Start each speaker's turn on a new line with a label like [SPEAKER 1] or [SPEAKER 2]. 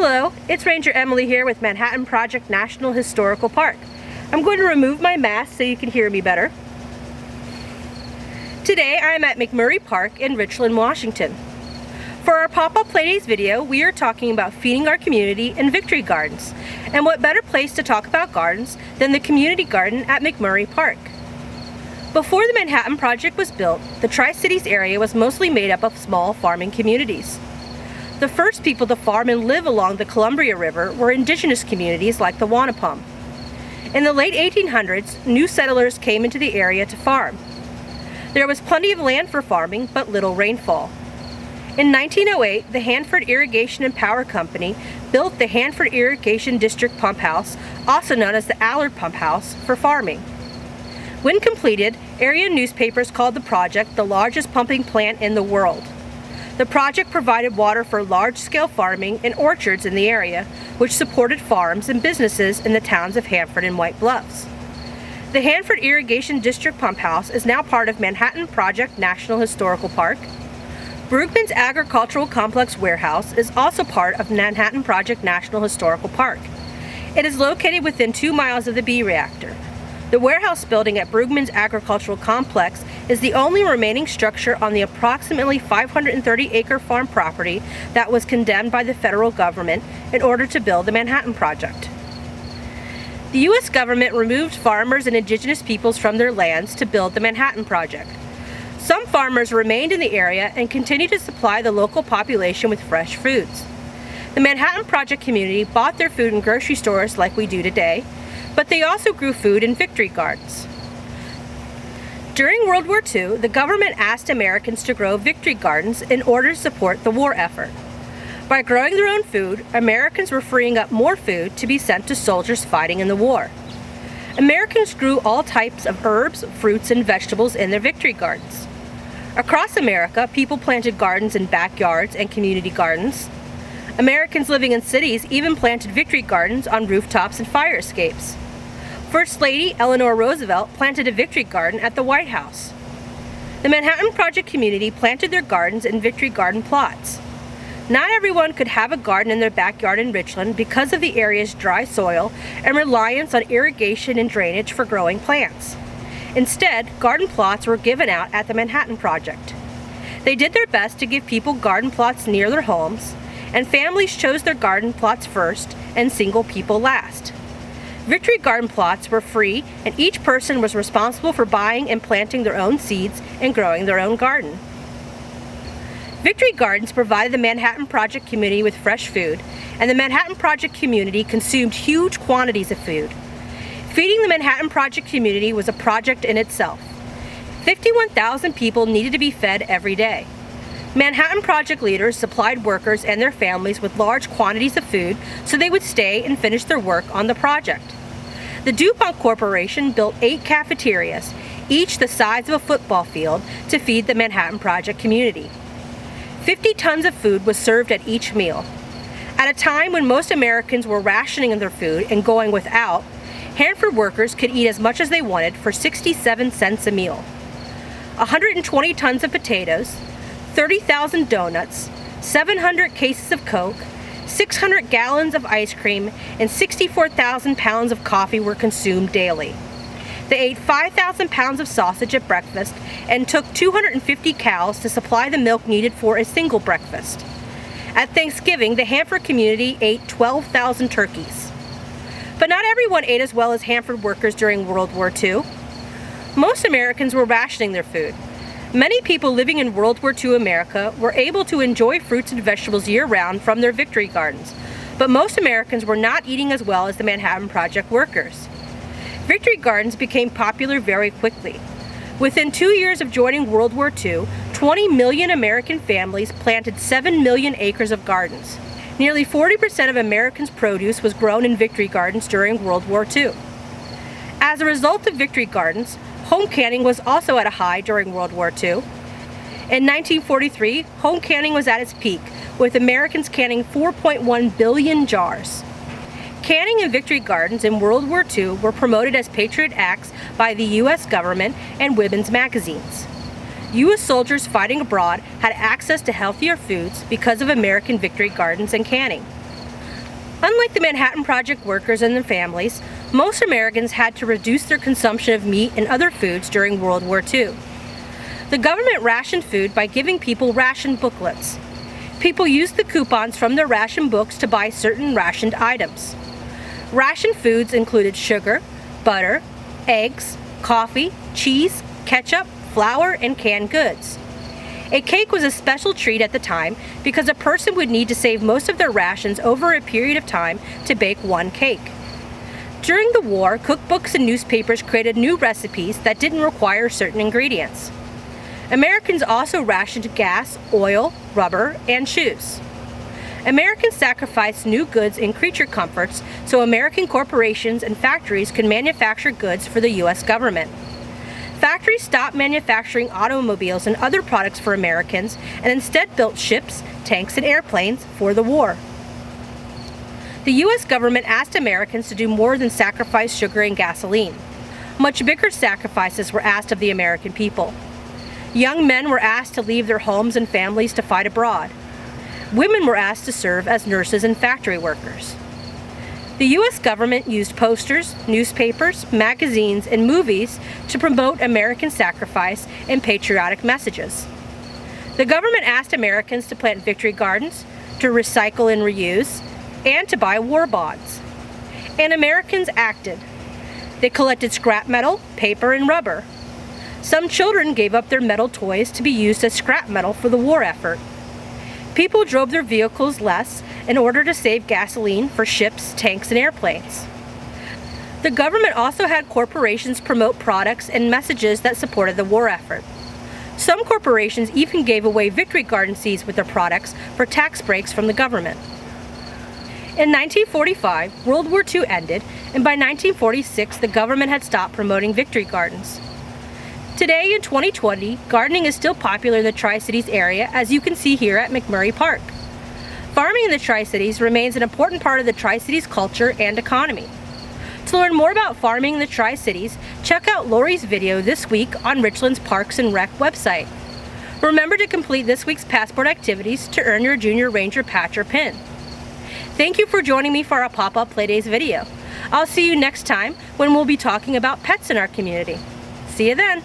[SPEAKER 1] Hello, it's Ranger Emily here with Manhattan Project National Historical Park. I'm going to remove my mask so you can hear me better. Today I am at McMurray Park in Richland, Washington. For our Pop-Up Playdays video, we are talking about feeding our community in Victory Gardens. And what better place to talk about gardens than the community garden at McMurray Park. Before the Manhattan Project was built, the Tri-Cities area was mostly made up of small farming communities. The first people to farm and live along the Columbia River were indigenous communities like the Wanapum. In the late 1800s, new settlers came into the area to farm. There was plenty of land for farming, but little rainfall. In 1908, the Hanford Irrigation and Power Company built the Hanford Irrigation District Pump House, also known as the Allard Pump House, for farming. When completed, area newspapers called the project the largest pumping plant in the world. The project provided water for large-scale farming and orchards in the area, which supported farms and businesses in the towns of Hanford and White Bluffs. The Hanford Irrigation District Pump House is now part of Manhattan Project National Historical Park. Brueggemann's Agricultural Complex Warehouse is also part of Manhattan Project National Historical Park. It is located within 2 miles of the B reactor. The warehouse building at Brueggemann's Agricultural Complex is the only remaining structure on the approximately 530-acre farm property that was condemned by the federal government in order to build the Manhattan Project. The U.S. government removed farmers and indigenous peoples from their lands to build the Manhattan Project. Some farmers remained in the area and continued to supply the local population with fresh foods. The Manhattan Project community bought their food in grocery stores like we do today, but they also grew food in Victory Gardens. During World War II, the government asked Americans to grow Victory Gardens in order to support the war effort. By growing their own food, Americans were freeing up more food to be sent to soldiers fighting in the war. Americans grew all types of herbs, fruits, and vegetables in their Victory Gardens. Across America, people planted gardens in backyards and community gardens. Americans living in cities even planted Victory Gardens on rooftops and fire escapes. First Lady Eleanor Roosevelt planted a Victory Garden at the White House. The Manhattan Project community planted their gardens in Victory Garden plots. Not everyone could have a garden in their backyard in Richland because of the area's dry soil and reliance on irrigation and drainage for growing plants. Instead, garden plots were given out at the Manhattan Project. They did their best to give people garden plots near their homes, and families chose their garden plots first and single people last. Victory Garden plots were free, and each person was responsible for buying and planting their own seeds and growing their own garden. Victory Gardens provided the Manhattan Project community with fresh food, and the Manhattan Project community consumed huge quantities of food. Feeding the Manhattan Project community was a project in itself. 51,000 people needed to be fed every day. Manhattan Project leaders supplied workers and their families with large quantities of food so they would stay and finish their work on the project. The DuPont Corporation built 8 cafeterias, each the size of a football field, to feed the Manhattan Project community. 50 tons of food was served at each meal. At a time when most Americans were rationing their food and going without, Hanford workers could eat as much as they wanted for 67 cents a meal. 120 tons of potatoes, 30,000 donuts, 700 cases of Coke, 600 gallons of ice cream, and 64,000 pounds of coffee were consumed daily. They ate 5,000 pounds of sausage at breakfast and took 250 cows to supply the milk needed for a single breakfast. At Thanksgiving, the Hanford community ate 12,000 turkeys. But not everyone ate as well as Hanford workers during World War II. Most Americans were rationing their food. Many people living in World War II America were able to enjoy fruits and vegetables year-round from their Victory Gardens, but most Americans were not eating as well as the Manhattan Project workers. Victory Gardens became popular very quickly. Within 2 years of joining World War II, 20 million American families planted 7 million acres of gardens. Nearly 40% of Americans' produce was grown in Victory Gardens during World War II. As a result of Victory Gardens, home canning was also at a high during World War II. In 1943, home canning was at its peak, with Americans canning 4.1 billion jars. Canning in Victory Gardens in World War II were promoted as patriot acts by the U.S. government and women's magazines. U.S. soldiers fighting abroad had access to healthier foods because of American Victory Gardens and canning. Unlike the Manhattan Project workers and their families, most Americans had to reduce their consumption of meat and other foods during World War II. The government rationed food by giving people ration booklets. People used the coupons from their ration books to buy certain rationed items. Ration foods included sugar, butter, eggs, coffee, cheese, ketchup, flour, and canned goods. A cake was a special treat at the time because a person would need to save most of their rations over a period of time to bake one cake. During the war, cookbooks and newspapers created new recipes that didn't require certain ingredients. Americans also rationed gas, oil, rubber, and shoes. Americans sacrificed new goods and creature comforts so American corporations and factories could manufacture goods for the U.S. government. Factories stopped manufacturing automobiles and other products for Americans and instead built ships, tanks, and airplanes for the war. The U.S. government asked Americans to do more than sacrifice sugar and gasoline. Much bigger sacrifices were asked of the American people. Young men were asked to leave their homes and families to fight abroad. Women were asked to serve as nurses and factory workers. The U.S. government used posters, newspapers, magazines, and movies to promote American sacrifice and patriotic messages. The government asked Americans to plant victory gardens, to recycle and reuse, and to buy war bonds. And Americans acted. They collected scrap metal, paper, and rubber. Some children gave up their metal toys to be used as scrap metal for the war effort. People drove their vehicles less in order to save gasoline for ships, tanks, and airplanes. The government also had corporations promote products and messages that supported the war effort. Some corporations even gave away victory garden seeds with their products for tax breaks from the government. In 1945, World War II ended, and by 1946, the government had stopped promoting victory gardens. Today in 2020, gardening is still popular in the Tri-Cities area, as you can see here at McMurray Park. Farming in the Tri-Cities remains an important part of the Tri-Cities culture and economy. To learn more about farming in the Tri-Cities, check out Lori's video this week on Richland's Parks and Rec website. Remember to complete this week's passport activities to earn your Junior Ranger patch or pin. Thank you for joining me for our Pop-Up Playdays video. I'll see you next time when we'll be talking about pets in our community. See you then!